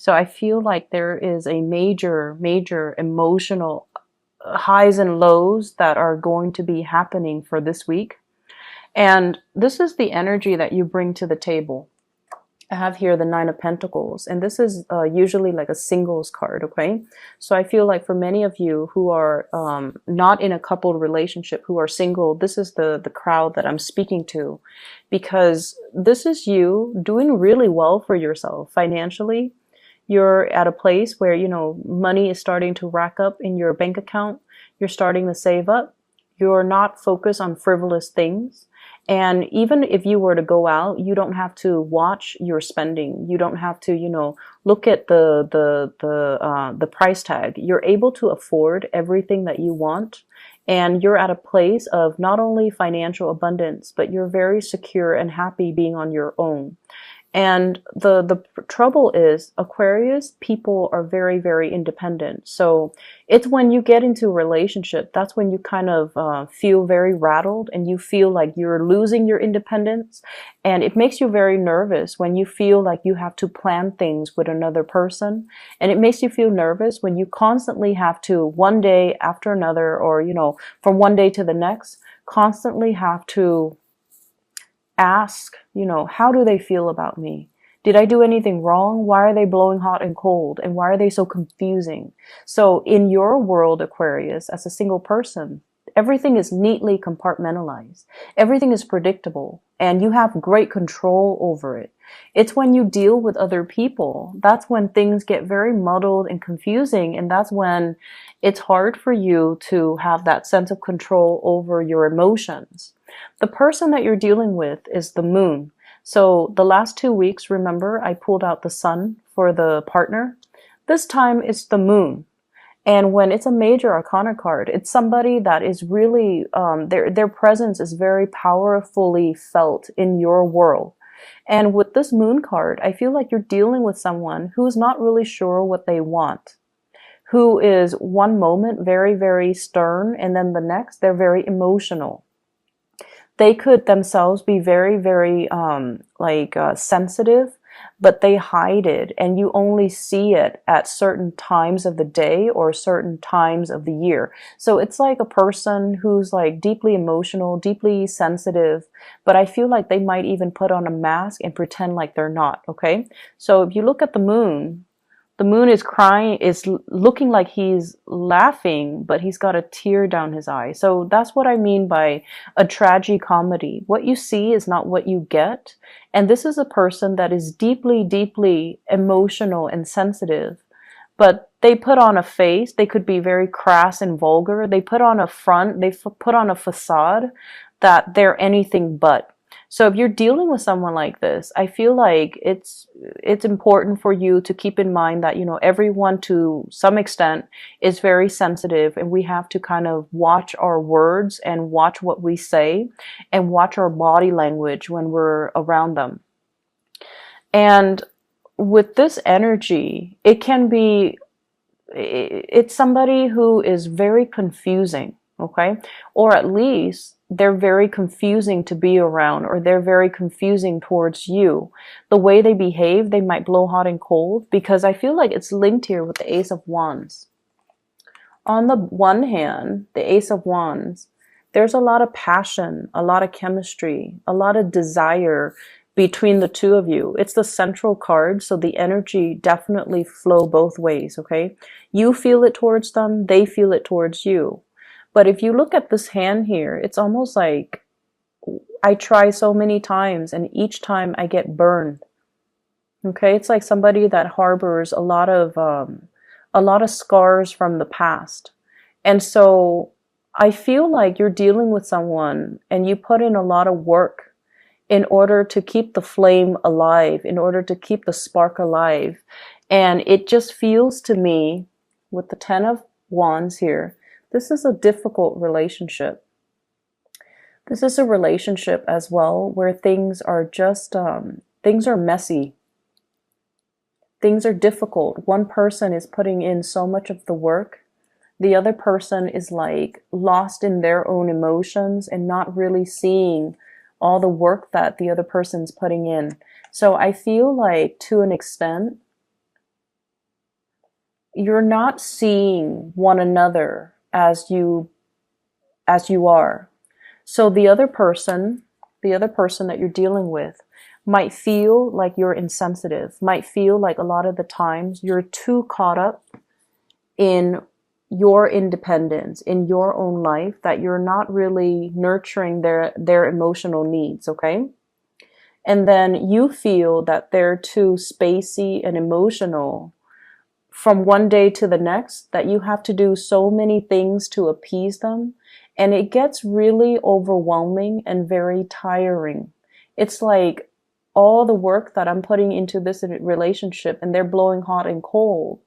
So I feel like there is a major emotional highs and lows that are going to be happening for this week. And this is the energy that you bring to the table. I have here the Nine of Pentacles, and this is usually like a singles card, okay? So I feel like for many of you who are not in a coupled relationship, who are single, this is the crowd that I'm speaking to, because this is you doing really well for yourself financially. You're at a place where, you know, money is starting to rack up in your bank account. You're starting to save up. You're not focused on frivolous things. And even if you were to go out, you don't have to watch your spending. You don't have to, you know, look at the price tag. You're able to afford everything that you want. And you're at a place of not only financial abundance, but you're very secure and happy being on your own. And the trouble is, Aquarius people are very independent. So it's when you get into a relationship, that's when you kind of feel very rattled and you feel like you're losing your independence. And it makes you very nervous when you feel like you have to plan things with another person. And it makes you feel nervous when you constantly have to, one day after another, or, you know, from one day to the next, constantly have to ask, you know, how do they feel about me? Did I do anything wrong? Why are they blowing hot and cold? And why are they so confusing? So in your world, Aquarius, as a single person, everything is neatly compartmentalized. Everything is predictable and you have great control over it. It's when you deal with other people, that's when things get very muddled and confusing. And that's when it's hard for you to have that sense of control over your emotions. The person that you're dealing with is the moon. So the last 2 weeks, remember, I pulled out the sun for the partner. This time it's the moon. And when it's a major arcana card, it's somebody that is really, their presence is very powerfully felt in your world. And with this moon card, I feel like you're dealing with someone who's not really sure what they want, who is one moment very stern, and then the next, they're very emotional. They could themselves be very sensitive, but they hide it and you only see it at certain times of the day or certain times of the year. So it's like a person who's like deeply emotional, deeply sensitive, but I feel like they might even put on a mask and pretend like they're not, okay? So if you look at the moon is crying, is looking like he's laughing, but he's got a tear down his eye. So that's what I mean by a tragicomedy. What you see is not what you get. And this is a person that is deeply emotional and sensitive, but they put on a face. They could be very crass and vulgar. They put on a front, they put on a facade that they're anything but. So if you're dealing with someone like this, I feel like it's important for you to keep in mind that, you know, everyone to some extent is very sensitive, and we have to kind of watch our words and watch what we say and watch our body language when we're around them. And with this energy, it's somebody who is very confusing, okay? Or at least they're very confusing to be around, or they're very confusing towards you. The way they behave, they might blow hot and cold, because I feel like it's linked here with the Ace of Wands. On the one hand, the Ace of Wands, there's a lot of passion, a lot of chemistry, a lot of desire between the two of you. It's the central card, so the energy definitely flow both ways, okay? You feel it towards them, they feel it towards you. But if you look at this hand here, it's almost like I try so many times and each time I get burned. Okay, it's like somebody that harbors a lot of scars from the past. And so I feel like you're dealing with someone and you put in a lot of work in order to keep the flame alive, in order to keep the spark alive. And it just feels to me, with the Ten of Wands here, this is a difficult relationship. This is a relationship as well where things are just, things are messy. Things are difficult. One person is putting in so much of the work. The other person is like lost in their own emotions and not really seeing all the work that the other person's putting in. So I feel like to an extent, you're not seeing one another as you are. So the other person that you're dealing with might feel like you're insensitive, might feel like a lot of the times you're too caught up in your independence, in your own life, that you're not really nurturing their emotional needs, okay? And then you feel that they're too spacey and emotional from one day to the next, that you have to do so many things to appease them. And it gets really overwhelming and very tiring. It's like all the work that I'm putting into this relationship and they're blowing hot and cold.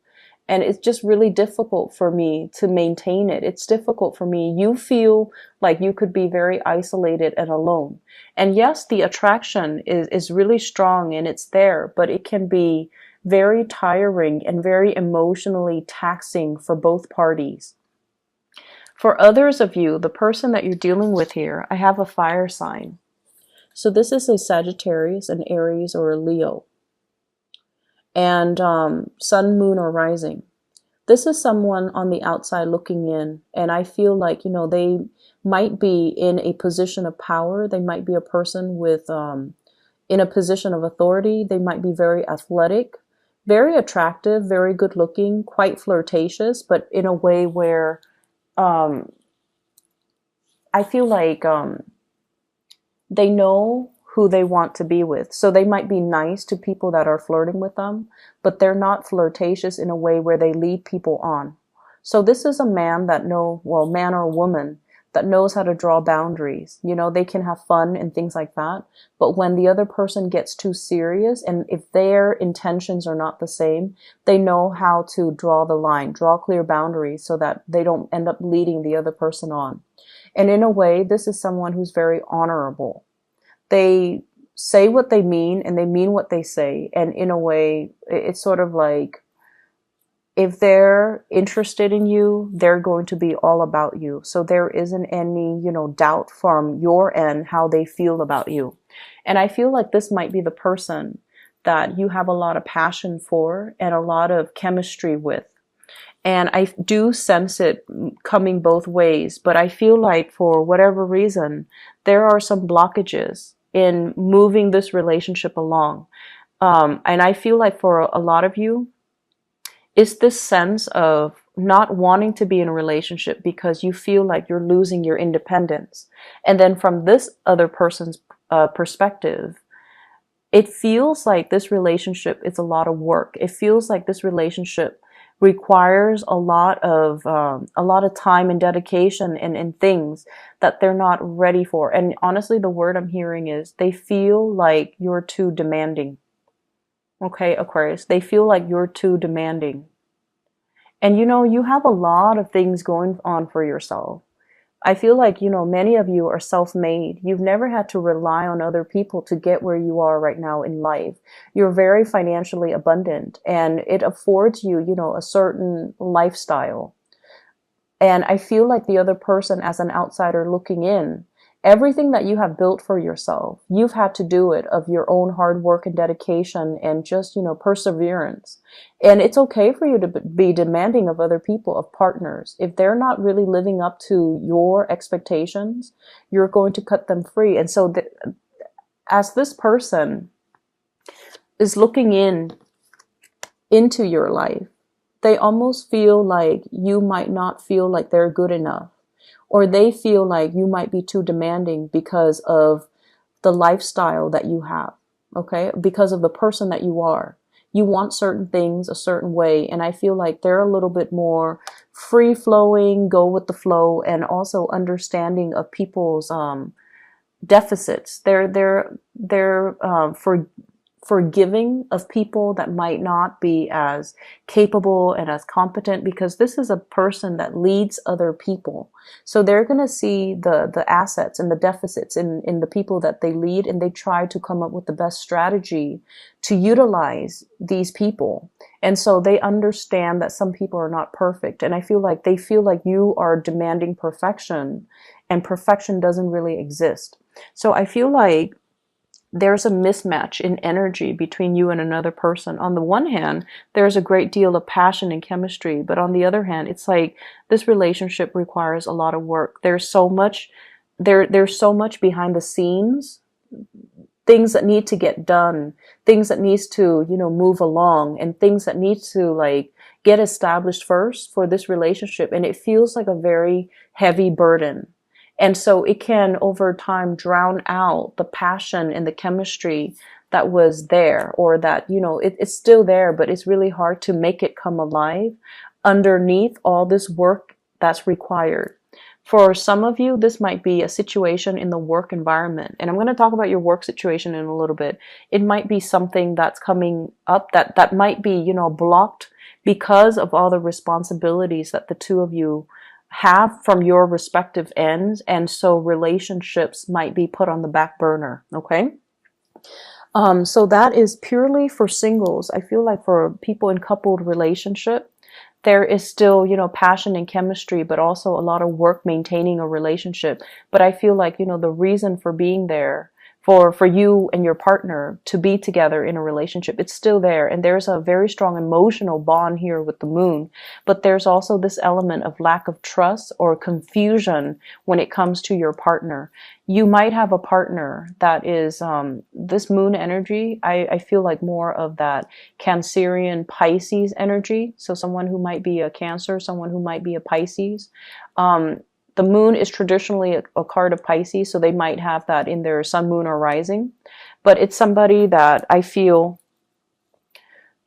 And it's just really difficult for me to maintain it. It's difficult for me. You feel like you could be very isolated and alone. And yes, the attraction is really strong and it's there, but it can be very tiring and very emotionally taxing for both parties. For others of you, the person that you're dealing with here, I have a fire sign. So this is a Sagittarius, an Aries, or a Leo. And sun, moon, or rising. This is someone on the outside looking in. And I feel like, they might be in a position of power. They might be a person with, in a position of authority. They might be very athletic, very attractive, very good looking, quite flirtatious, but in a way where I feel like they know who they want to be with. So they might be nice to people that are flirting with them, but they're not flirtatious in a way where they lead people on. So this is a man man or woman that knows how to draw boundaries. They can have fun and things like that. But when the other person gets too serious, and if their intentions are not the same, they know how to draw the line, draw clear boundaries so that they don't end up leading the other person on. And in a way, this is someone who's very honorable. They say what they mean and they mean what they say. And in a way, it's sort of like, if they're interested in you, they're going to be all about you. So there isn't any, doubt from your end how they feel about you. And I feel like this might be the person that you have a lot of passion for and a lot of chemistry with. And I do sense it coming both ways, but I feel like for whatever reason, there are some blockages in moving this relationship along. And I feel like for a lot of you, it's this sense of not wanting to be in a relationship because you feel like you're losing your independence. And then from this other person's perspective, it feels like this relationship is a lot of work. It feels like this relationship requires a lot of time and dedication and things that they're not ready for. And honestly, the word I'm hearing is they feel like you're too demanding. Okay, Aquarius, they feel like you're too demanding. And you have a lot of things going on for yourself. I feel like, many of you are self-made. You've never had to rely on other people to get where you are right now in life. You're very financially abundant and it affords you, a certain lifestyle. And I feel like the other person, as an outsider looking in, everything that you have built for yourself, you've had to do it of your own hard work and dedication and just, perseverance. And it's okay for you to be demanding of other people, of partners. If they're not really living up to your expectations, you're going to cut them free. And so as this person is looking into your life, they almost feel like you might not feel like they're good enough. Or they feel like you might be too demanding because of the lifestyle that you have, okay? Because of the person that you are. You want certain things a certain way, and I feel like they're a little bit more free-flowing, go with the flow, and also understanding of people's deficits. They're forgiving of people that might not be as capable and as competent, because this is a person that leads other people. So they're going to see the assets and the deficits in the people that they lead, and they try to come up with the best strategy to utilize these people. And so they understand that some people are not perfect. And I feel like they feel like you are demanding perfection, and perfection doesn't really exist. So I feel like there's a mismatch in energy between you and another person. On the one hand, there's a great deal of passion and chemistry, but on the other hand, it's like this relationship requires a lot of work. There's so much behind the scenes, things that need to get done, things that needs to, move along, and things that need to like get established first for this relationship. And it feels like a very heavy burden. And so it can over time drown out the passion and the chemistry that was there, or that, it's still there, but it's really hard to make it come alive underneath all this work that's required. For some of you, this might be a situation in the work environment. And I'm going to talk about your work situation in a little bit. It might be something that's coming up that might be, blocked because of all the responsibilities that the two of you have from your respective ends. And so relationships might be put on the back burner. Okay. So that is purely for singles. I feel like for people in coupled relationship, there is still, passion and chemistry, but also a lot of work maintaining a relationship. But I feel like, the reason for being there for you and your partner to be together in a relationship, it's still there. And there's a very strong emotional bond here with the moon. But there's also this element of lack of trust or confusion when it comes to your partner. You might have a partner that is this moon energy. I feel like more of that Cancerian Pisces energy. So someone who might be a Cancer, someone who might be a Pisces. The moon is traditionally a card of Pisces, so they might have that in their sun, moon, or rising. But it's somebody that I feel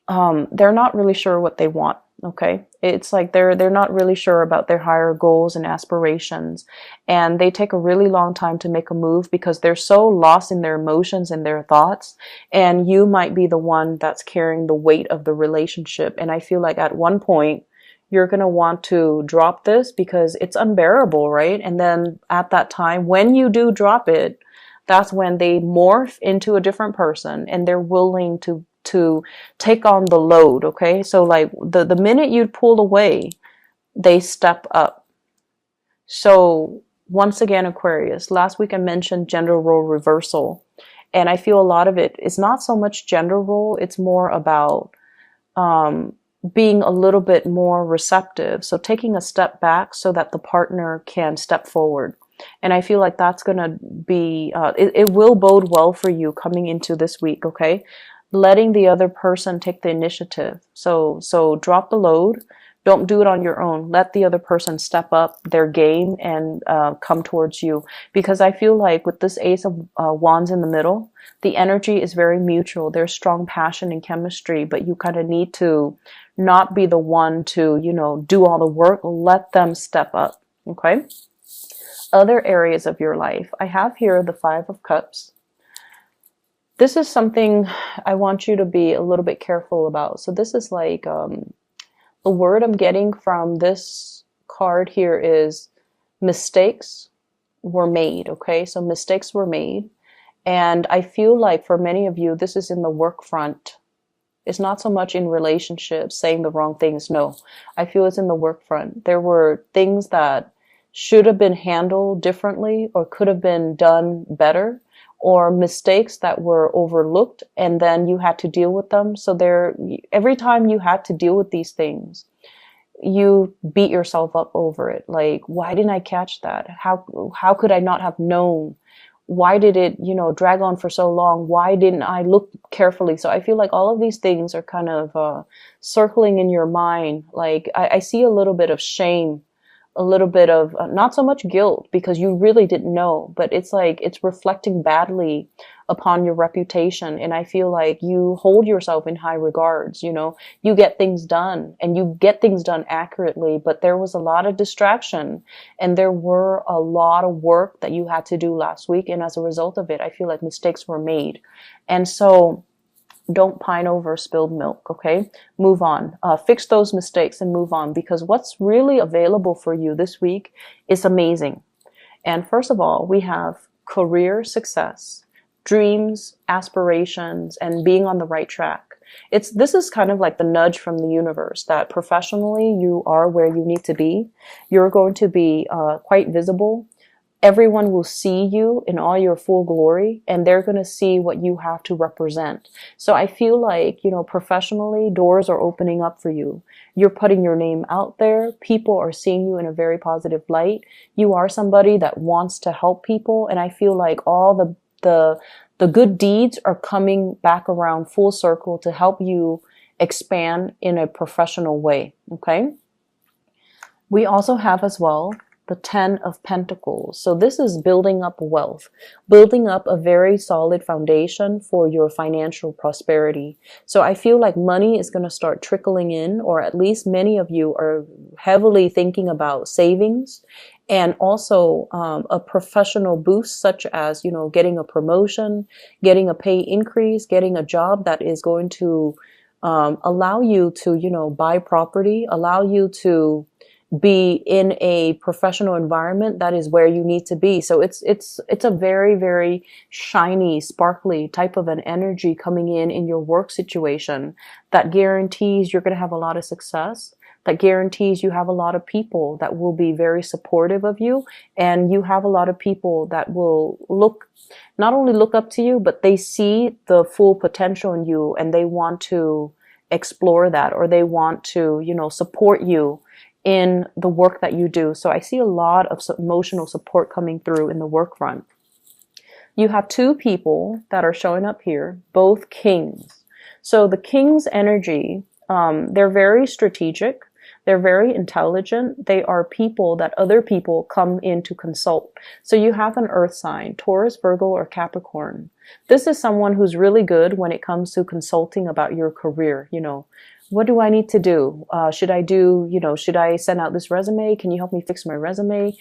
they're not really sure what they want. Okay, it's like they're not really sure about their higher goals and aspirations, and they take a really long time to make a move because they're so lost in their emotions and their thoughts. And you might be the one that's carrying the weight of the relationship. And I feel like at one point you're going to want to drop this because it's unbearable, right? And then at that time, when you do drop it, that's when they morph into a different person and they're willing to take on the load, okay? So like the minute you pull away, they step up. So once again, Aquarius, last week I mentioned gender role reversal. And I feel a lot of it is not so much gender role, it's more about being a little bit more receptive. So taking a step back so that the partner can step forward. And I feel like that's going to be, it will bode well for you coming into this week, okay? Letting the other person take the initiative. So drop the load. Don't do it on your own. Let the other person step up their game and come towards you. Because I feel like with this Ace of Wands in the middle, the energy is very mutual. There's strong passion and chemistry, but you kind of need to not be the one to, do all the work. Let them step up, okay? Other areas of your life. I have here the Five of Cups. This is something I want you to be a little bit careful about. So this is like, the word I'm getting from this card here is mistakes were made, okay? So mistakes were made. And I feel like for many of you, this is in the work front. It's not so much in relationships, saying the wrong things. No, I feel it's in the work front. There were things that should have been handled differently or could have been done better, or mistakes that were overlooked and then you had to deal with them. So every time you had to deal with these things, you beat yourself up over it. Like, why didn't I catch that? How could I not have known? Why did it, drag on for so long? Why didn't I look carefully? So I feel like all of these things are kind of circling in your mind. Like I see a little bit of shame, a little bit of not so much guilt because you really didn't know, but it's like it's reflecting badly upon your reputation. And I feel like you hold yourself in high regards, you get things done and you get things done accurately, but there was a lot of distraction and there were a lot of work that you had to do last week. And as a result of it, I feel like mistakes were made. And so don't pine over spilled milk, okay? Move on. Fix those mistakes and move on, because what's really available for you this week is amazing. And first of all, we have career success, dreams, aspirations, and being on the right track. This is kind of like the nudge from the universe that professionally you are where you need to be. You're going to be quite visible. everyone will see you in all your full glory, and they're going to see what you have to represent. So I feel like, professionally, doors are opening up for you. You're putting your name out there. People are seeing you in a very positive light. You are somebody that wants to help people. And I feel like all the good deeds are coming back around full circle to help you expand in a professional way. Okay. We also have as well the 10 of Pentacles. So this is building up wealth, building up a very solid foundation for your financial prosperity. So I feel like money is going to start trickling in, or at least many of you are heavily thinking about savings, and also a professional boost, such as, getting a promotion, getting a pay increase, getting a job that is going to allow you to, buy property, allow you to be in a professional environment that is where you need to be. So it's a very, very shiny, sparkly type of an energy coming in your work situation that guarantees you're going to have a lot of success, that guarantees you have a lot of people that will be very supportive of you, and you have a lot of people that will not only look up to you, but they see the full potential in you, and they want to explore that, or they want to, support you in the work that you do. So I see a lot of emotional support coming through in the work front. You have two people that are showing up here, both kings. So the king's energy, they're very strategic. They're very intelligent. They are people that other people come in to consult. So you have an earth sign, Taurus, Virgo, or Capricorn. This is someone who's really good when it comes to consulting about your career. What do I need to do? Should I send out this resume? Can you help me fix my resume?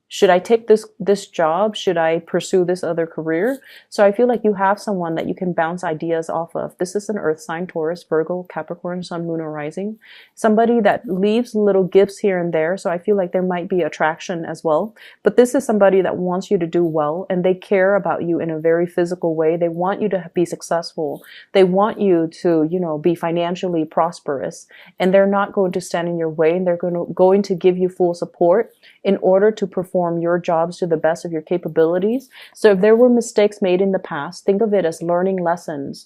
Should I take this job? Should I pursue this other career? So I feel like you have someone that you can bounce ideas off of. This is an earth sign, Taurus, Virgo, Capricorn, Sun, Moon, or Rising. Somebody that leaves little gifts here and there. So I feel like there might be attraction as well. But this is somebody that wants you to do well, and they care about you in a very physical way. They want you to be successful. They want you to, be financially prosperous, and they're not going to stand in your way, and they're going to give you full support in order to perform your jobs to the best of your capabilities. So if there were mistakes made in the past, think of it as learning lessons.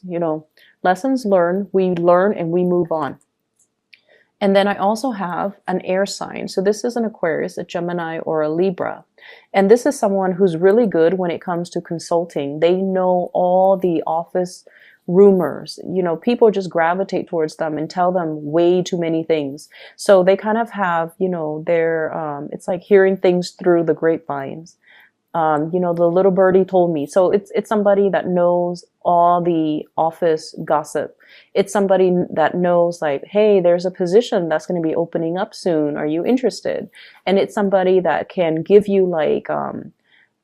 Lessons learned, we learn and we move on. And then I also have an air sign. So this is an Aquarius, a Gemini, or a Libra. And this is someone who's really good when it comes to consulting. They know all the office rumors. People just gravitate towards them and tell them way too many things. So they kind of have, their, it's like hearing things through the grapevines. The little birdie told me. So it's somebody that knows all the office gossip. It's somebody that knows, like, hey, there's a position that's going to be opening up soon. Are you interested? And it's somebody that can give you like,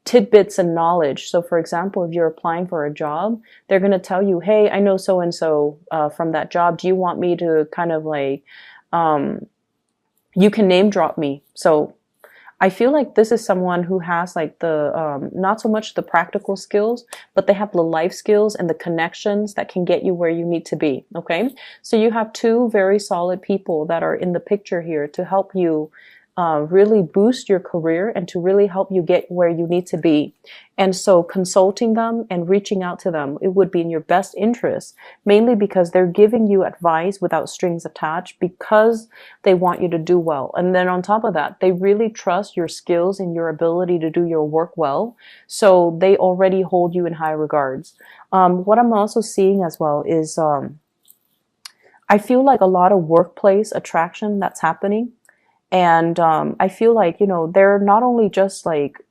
tidbits and knowledge. So for example, if you're applying for a job, they're going to tell you, hey, I know so-and-so from that job. Do you want me to kind of like, you can name drop me. So I feel like this is someone who has like the, not so much the practical skills, but they have the life skills and the connections that can get you where you need to be. Okay. So you have two very solid people that are in the picture here to help you really boost your career and to really help you get where you need to be. And so consulting them and reaching out to them, it would be in your best interest, mainly because they're giving you advice without strings attached, because they want you to do well. And then on top of that, they really trust your skills and your ability to do your work well. So they already hold you in high regards. What I'm also seeing as well is, I feel like a lot of workplace attraction that's happening. And I feel like, they're not only just like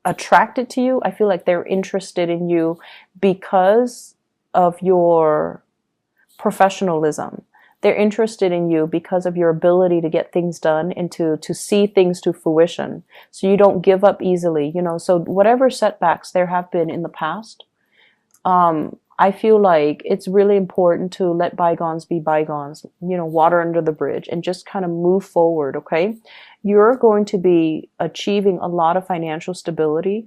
attracted to you, I feel like they're interested in you because of your professionalism. They're interested in you because of your ability to get things done and to see things to fruition. So you don't give up easily, so whatever setbacks there have been in the past, I feel like it's really important to let bygones be bygones, water under the bridge, and just kind of move forward, okay? You're going to be achieving a lot of financial stability.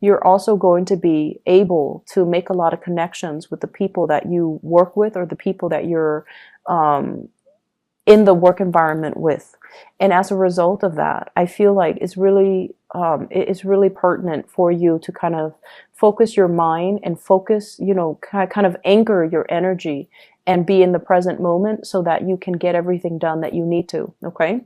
You're also going to be able to make a lot of connections with the people that you work with, or the people that you're in the work environment with. And as a result of that, I feel like it's really pertinent for you to kind of focus your mind and focus, kind of anchor your energy and be in the present moment so that you can get everything done that you need to. Okay.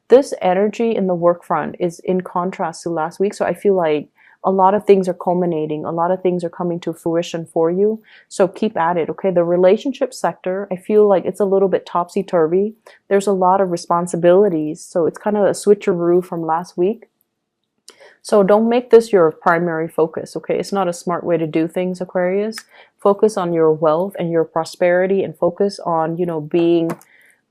This energy in the work front is in contrast to last week. So I feel like a lot of things are culminating. A lot of things are coming to fruition for you. So keep at it. Okay. The relationship sector, I feel like it's a little bit topsy-turvy. There's a lot of responsibilities. So it's kind of a switcheroo from last week. So don't make this your primary focus, okay? It's not a smart way to do things, Aquarius. Focus on your wealth and your prosperity, and focus on, being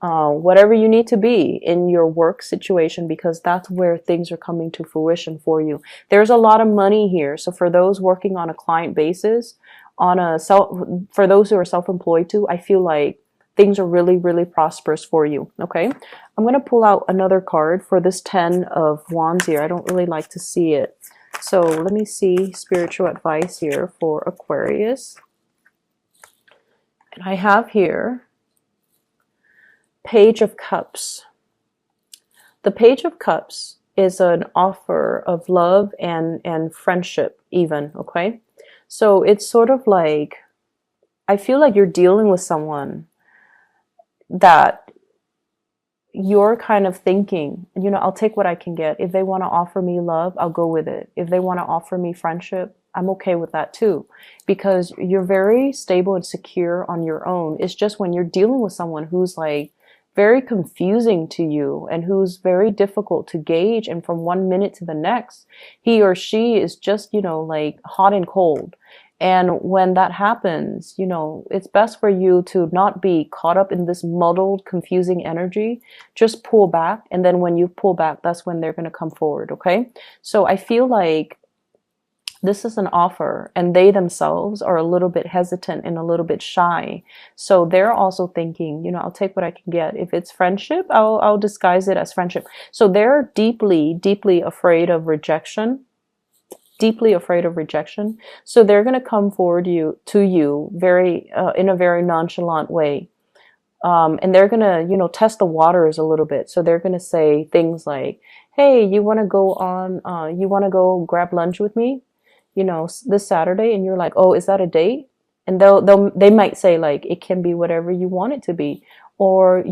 whatever you need to be in your work situation, because that's where things are coming to fruition for you. There's a lot of money here. So for those working on a client basis, for those who are self-employed too, I feel like things are really, really prosperous for you. Okay. I'm going to pull out another card for this 10 of Wands here. I don't really like to see it. So let me see spiritual advice here for Aquarius. And I have here Page of Cups. The Page of Cups is an offer of love and friendship even. Okay. So it's sort of like, I feel like you're dealing with someone that you're kind of thinking, I'll take what I can get. If they want to offer me love, I'll go with it. If they want to offer me friendship, I'm okay with that too, because you're very stable and secure on your own. It's just when you're dealing with someone who's like very confusing to you and who's very difficult to gauge, and from one minute to the next, he or she is just, like hot and cold. And when that happens, it's best for you to not be caught up in this muddled, confusing energy. Just pull back. And then when you pull back, that's when they're going to come forward. Okay. So I feel like this is an offer, and they themselves are a little bit hesitant and a little bit shy. So they're also thinking, I'll take what I can get. If it's friendship, I'll disguise it as friendship. So they're deeply, deeply afraid of rejection. Deeply afraid of rejection. So they're going to come forward to you very in a very nonchalant way. And they're going to, test the waters a little bit. So they're going to say things like, hey, you want to go grab lunch with me, this Saturday? And you're like, oh, is that a date? And they might say like, it can be whatever you want it to be. Or,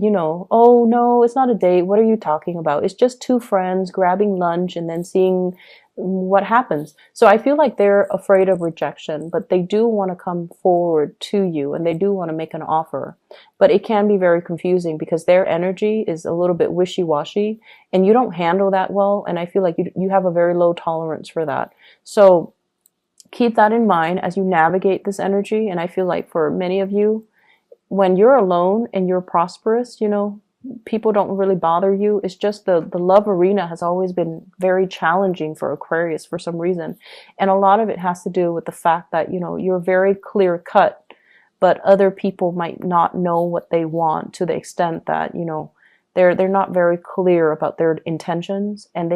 oh no, it's not a date. What are you talking about? It's just two friends grabbing lunch and then seeing what happens. So I feel like they're afraid of rejection, but they do want to come forward to you, and they do want to make an offer. But it can be very confusing because their energy is a little bit wishy-washy, and you don't handle that well. And I feel like you have a very low tolerance for that. So keep that in mind as you navigate this energy. And I feel like for many of you, when you're alone and you're prosperous, people don't really bother you. It's just the love arena has always been very challenging for Aquarius for some reason. And a lot of it has to do with the fact that, you're very clear cut, but other people might not know what they want to the extent that, they're not very clear about their intentions, and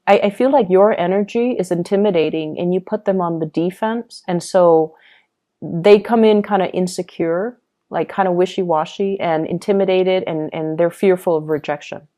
I feel like your energy is intimidating and you put them on the defense. And so they come in kind of insecure, like kind of wishy-washy and intimidated, and they're fearful of rejection.